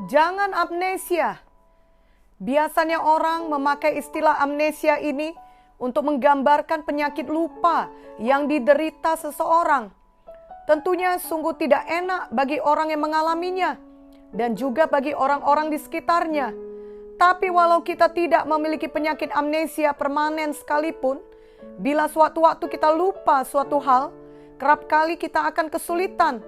Jangan amnesia. Biasanya orang memakai istilah amnesia ini untuk menggambarkan penyakit lupa yang diderita seseorang. Tentunya sungguh tidak enak bagi orang yang mengalaminya dan juga bagi orang-orang di sekitarnya. Tapi walau kita tidak memiliki penyakit amnesia permanen sekalipun, bila suatu-waktu kita lupa suatu hal, kerap kali kita akan kesulitan.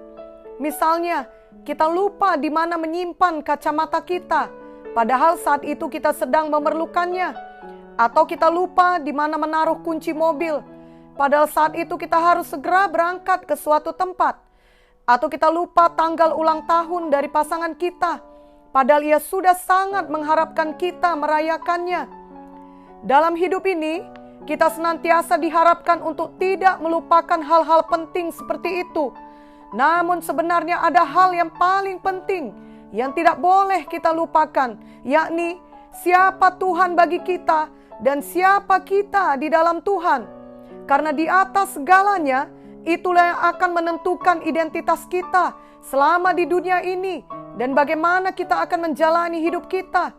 Misalnya, kita lupa di mana menyimpan kacamata kita, padahal saat itu kita sedang memerlukannya. Atau kita lupa di mana menaruh kunci mobil, padahal saat itu kita harus segera berangkat ke suatu tempat. Atau kita lupa tanggal ulang tahun dari pasangan kita, padahal ia sudah sangat mengharapkan kita merayakannya. Dalam hidup ini, kita senantiasa diharapkan untuk tidak melupakan hal-hal penting seperti itu. Namun sebenarnya ada hal yang paling penting yang tidak boleh kita lupakan, yakni siapa Tuhan bagi kita dan siapa kita di dalam Tuhan. Karena di atas segalanya, itulah yang akan menentukan identitas kita selama di dunia ini dan bagaimana kita akan menjalani hidup kita.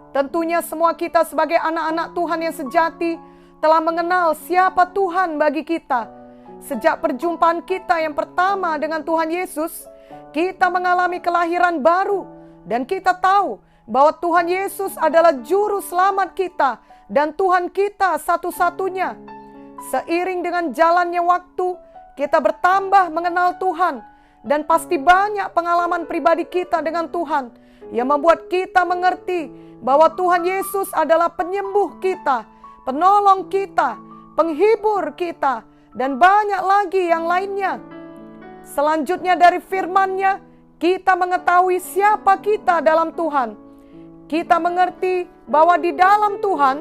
Tentunya semua kita sebagai anak-anak Tuhan yang sejati telah mengenal siapa Tuhan bagi kita. Sejak perjumpaan kita yang pertama dengan Tuhan Yesus, kita mengalami kelahiran baru dan kita tahu bahwa Tuhan Yesus adalah juru selamat kita dan Tuhan kita satu-satunya. Seiring dengan jalannya waktu, kita bertambah mengenal Tuhan dan pasti banyak pengalaman pribadi kita dengan Tuhan yang membuat kita mengerti bahwa Tuhan Yesus adalah penyembuh kita, penolong kita, penghibur kita, dan banyak lagi yang lainnya. Selanjutnya dari firman-Nya, kita mengetahui siapa kita dalam Tuhan. Kita mengerti bahwa di dalam Tuhan,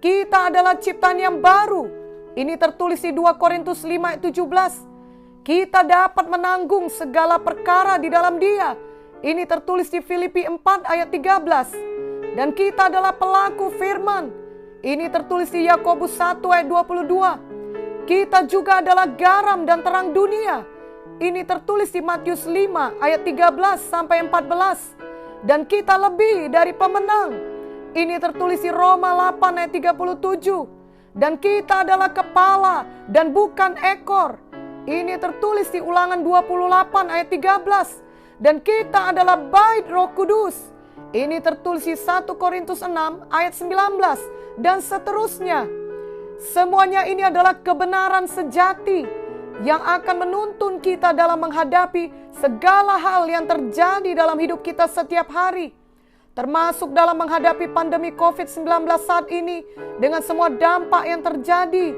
kita adalah ciptaan yang baru. Ini tertulis di 2 Korintus 5 ayat 17. Kita dapat menanggung segala perkara di dalam Dia. Ini tertulis di Filipi 4 ayat 13. Dan kita adalah pelaku firman. Ini tertulis di Yakobus 1 ayat 22. Kita juga adalah garam dan terang dunia. Ini tertulis di Matius 5 ayat 13 sampai 14. Dan kita lebih dari pemenang. Ini tertulis di Roma 8 ayat 37. Dan kita adalah kepala dan bukan ekor. Ini tertulis di Ulangan 28 ayat 13. Dan kita adalah bait Roh Kudus. Ini tertulis di 1 Korintus 6 ayat 19 dan seterusnya. Semuanya ini adalah kebenaran sejati yang akan menuntun kita dalam menghadapi segala hal yang terjadi dalam hidup kita setiap hari. Termasuk dalam menghadapi pandemi COVID-19 saat ini dengan semua dampak yang terjadi.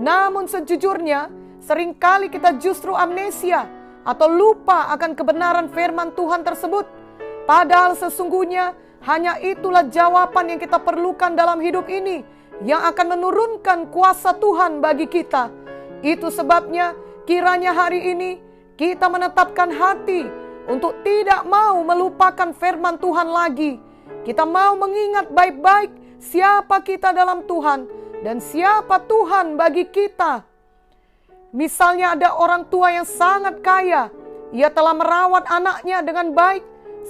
Namun sejujurnya, seringkali kita justru amnesia atau lupa akan kebenaran firman Tuhan tersebut. Padahal sesungguhnya hanya itulah jawaban yang kita perlukan dalam hidup ini, yang akan menurunkan kuasa Tuhan bagi kita. Itu sebabnya kiranya hari ini kita menetapkan hati untuk tidak mau melupakan firman Tuhan lagi. Kita mau mengingat baik-baik siapa kita dalam Tuhan dan siapa Tuhan bagi kita. Misalnya ada orang tua yang sangat kaya. Ia telah merawat anaknya dengan baik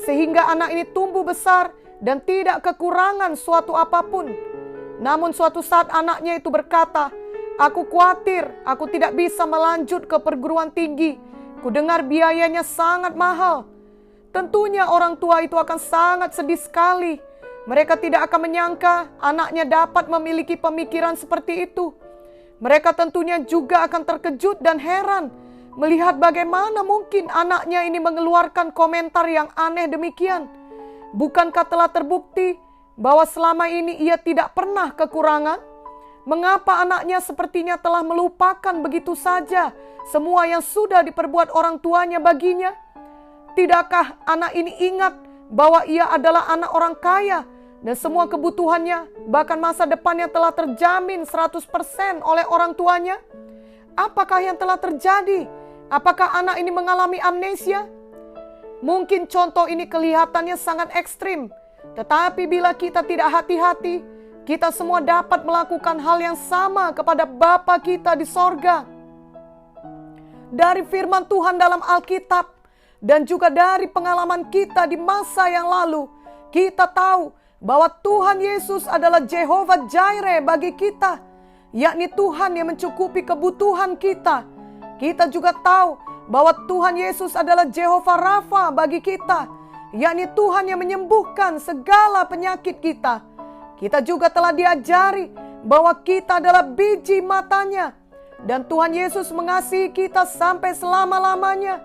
sehingga anak ini tumbuh besar dan tidak kekurangan suatu apapun. Namun suatu saat anaknya itu berkata, "Aku khawatir aku tidak bisa melanjut ke perguruan tinggi. Kudengar biayanya sangat mahal." Tentunya orang tua itu akan sangat sedih sekali. Mereka tidak akan menyangka anaknya dapat memiliki pemikiran seperti itu. Mereka tentunya juga akan terkejut dan heran melihat bagaimana mungkin anaknya ini mengeluarkan komentar yang aneh demikian. Bukankah telah terbukti bahwa selama ini ia tidak pernah kekurangan? Mengapa anaknya sepertinya telah melupakan begitu saja semua yang sudah diperbuat orang tuanya baginya? Tidakkah anak ini ingat bahwa ia adalah anak orang kaya dan semua kebutuhannya, bahkan masa depannya telah terjamin 100% oleh orang tuanya? Apakah yang telah terjadi? Apakah anak ini mengalami amnesia? Mungkin contoh ini kelihatannya sangat ekstrim, tetapi bila kita tidak hati-hati, kita semua dapat melakukan hal yang sama kepada Bapa kita di sorga. Dari firman Tuhan dalam Alkitab, dan juga dari pengalaman kita di masa yang lalu, kita tahu bahwa Tuhan Yesus adalah Jehovah Jireh bagi kita, yakni Tuhan yang mencukupi kebutuhan kita. Kita juga tahu bahwa Tuhan Yesus adalah Jehovah Rafa bagi kita, yakni Tuhan yang menyembuhkan segala penyakit kita. Kita juga telah diajari bahwa kita adalah biji matanya, dan Tuhan Yesus mengasihi kita sampai selama-lamanya.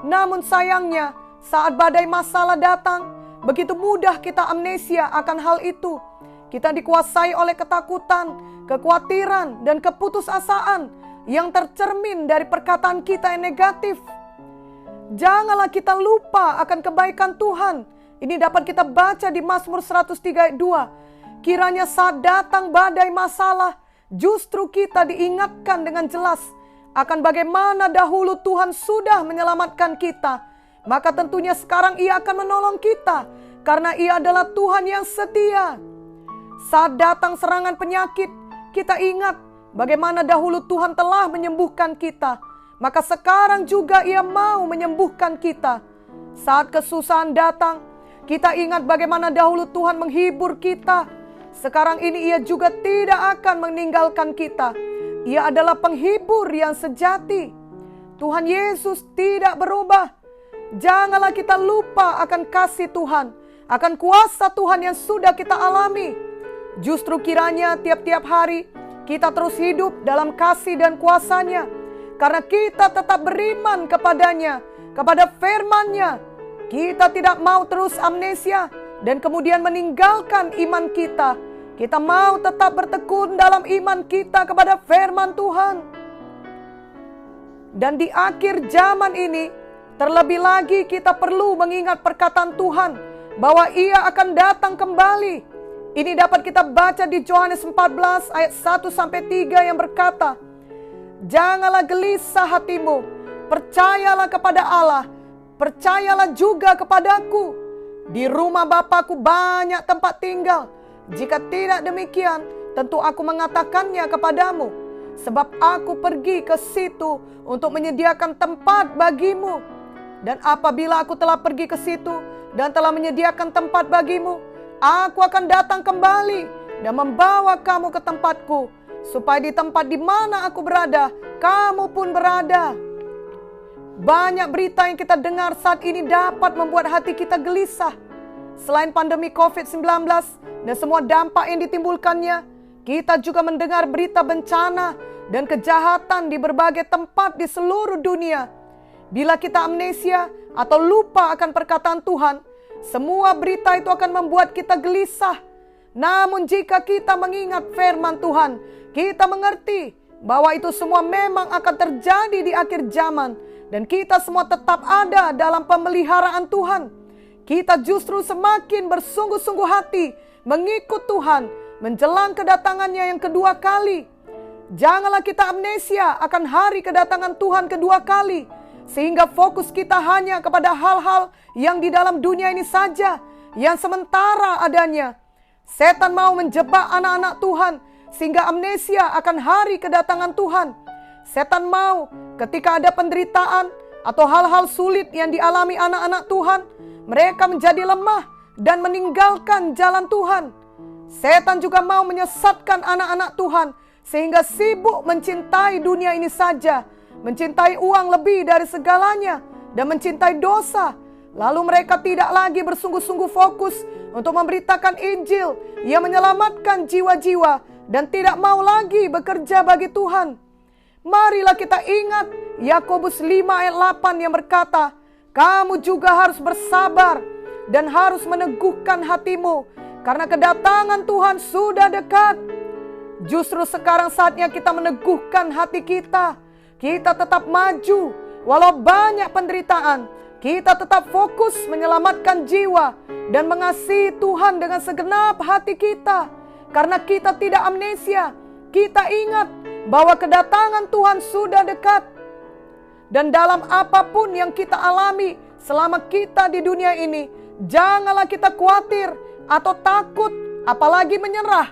Namun sayangnya, saat badai masalah datang, begitu mudah kita amnesia akan hal itu. Kita dikuasai oleh ketakutan, kekhawatiran, dan keputusasaan yang tercermin dari perkataan kita yang negatif. Janganlah kita lupa akan kebaikan Tuhan. Ini dapat kita baca di Mazmur 103 ayat 2. Kiranya saat datang badai masalah, justru kita diingatkan dengan jelas akan bagaimana dahulu Tuhan sudah menyelamatkan kita. Maka tentunya sekarang Ia akan menolong kita, karena Ia adalah Tuhan yang setia. Saat datang serangan penyakit, kita ingat bagaimana dahulu Tuhan telah menyembuhkan kita. Maka sekarang juga Ia mau menyembuhkan kita. Saat kesusahan datang, kita ingat bagaimana dahulu Tuhan menghibur kita. Sekarang ini Ia juga tidak akan meninggalkan kita. Ia adalah penghibur yang sejati. Tuhan Yesus tidak berubah. Janganlah kita lupa akan kasih Tuhan, akan kuasa Tuhan yang sudah kita alami. Justru kiranya tiap-tiap hari kita terus hidup dalam kasih dan kuasa-Nya, karena kita tetap beriman kepadanya, kepada firman-Nya. Kita tidak mau terus amnesia dan kemudian meninggalkan iman kita. Kita mau tetap bertekun dalam iman kita kepada firman Tuhan. Dan di akhir zaman ini, terlebih lagi kita perlu mengingat perkataan Tuhan bahwa Ia akan datang kembali. Ini dapat kita baca di Yohanes 14 ayat 1-3 yang berkata, "Janganlah gelisah hatimu, percayalah kepada Allah, percayalah juga kepadaku. Di rumah Bapa-Ku banyak tempat tinggal. Jika tidak demikian, tentu Aku mengatakannya kepadamu. Sebab Aku pergi ke situ untuk menyediakan tempat bagimu. Dan apabila Aku telah pergi ke situ dan telah menyediakan tempat bagimu, Aku akan datang kembali dan membawa kamu ke tempatku, supaya di tempat di mana Aku berada, kamu pun berada." Banyak berita yang kita dengar saat ini dapat membuat hati kita gelisah. Selain pandemi COVID-19 dan semua dampak yang ditimbulkannya, kita juga mendengar berita bencana dan kejahatan di berbagai tempat di seluruh dunia. Bila kita amnesia atau lupa akan perkataan Tuhan, semua berita itu akan membuat kita gelisah. Namun jika kita mengingat firman Tuhan, kita mengerti bahwa itu semua memang akan terjadi di akhir zaman, dan kita semua tetap ada dalam pemeliharaan Tuhan. Kita justru semakin bersungguh-sungguh hati mengikut Tuhan menjelang kedatangannya yang kedua kali. Janganlah kita amnesia akan hari kedatangan Tuhan kedua kali, sehingga fokus kita hanya kepada hal-hal yang di dalam dunia ini saja, yang sementara adanya. Setan mau menjebak anak-anak Tuhan sehingga amnesia akan hari kedatangan Tuhan. Setan mau ketika ada penderitaan atau hal-hal sulit yang dialami anak-anak Tuhan, mereka menjadi lemah dan meninggalkan jalan Tuhan. Setan juga mau menyesatkan anak-anak Tuhan sehingga sibuk mencintai dunia ini saja, mencintai uang lebih dari segalanya, dan mencintai dosa. Lalu mereka tidak lagi bersungguh-sungguh fokus untuk memberitakan Injil yang menyelamatkan jiwa-jiwa dan tidak mau lagi bekerja bagi Tuhan. Marilah kita ingat Yakobus 5 ayat 8 yang berkata, "Kamu juga harus bersabar dan harus meneguhkan hatimu, karena kedatangan Tuhan sudah dekat." Justru sekarang saatnya kita meneguhkan hati kita. Kita tetap maju walau banyak penderitaan. Kita tetap fokus menyelamatkan jiwa dan mengasihi Tuhan dengan segenap hati kita. Karena kita tidak amnesia, kita ingat bahwa kedatangan Tuhan sudah dekat. Dan dalam apapun yang kita alami selama kita di dunia ini, janganlah kita khawatir atau takut, apalagi menyerah.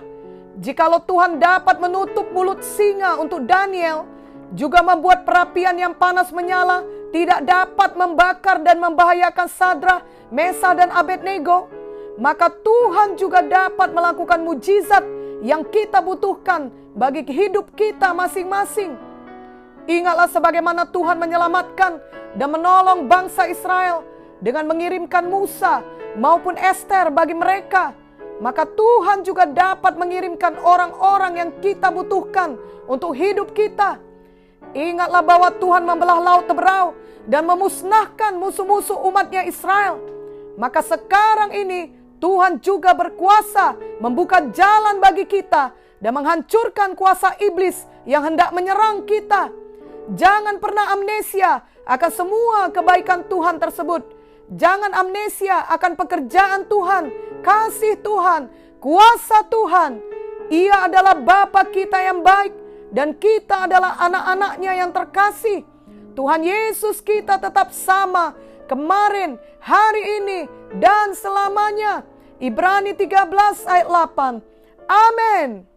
Jikalau Tuhan dapat menutup mulut singa untuk Daniel, juga membuat perapian yang panas menyala tidak dapat membakar dan membahayakan Sadrak, Mesah dan Abednego, maka Tuhan juga dapat melakukan mujizat yang kita butuhkan bagi hidup kita masing-masing. Ingatlah sebagaimana Tuhan menyelamatkan dan menolong bangsa Israel dengan mengirimkan Musa maupun Ester bagi mereka. Maka Tuhan juga dapat mengirimkan orang-orang yang kita butuhkan untuk hidup kita. Ingatlah bahwa Tuhan membelah laut Teberau dan memusnahkan musuh-musuh umatnya Israel. Maka sekarang ini Tuhan juga berkuasa membuka jalan bagi kita dan menghancurkan kuasa iblis yang hendak menyerang kita. Jangan pernah amnesia akan semua kebaikan Tuhan tersebut. Jangan amnesia akan pekerjaan Tuhan, kasih Tuhan, kuasa Tuhan. Ia adalah Bapa kita yang baik dan kita adalah anak-anaknya yang terkasih. Tuhan Yesus kita tetap sama kemarin, hari ini, dan selamanya. Ibrani 13 ayat 8. Amin.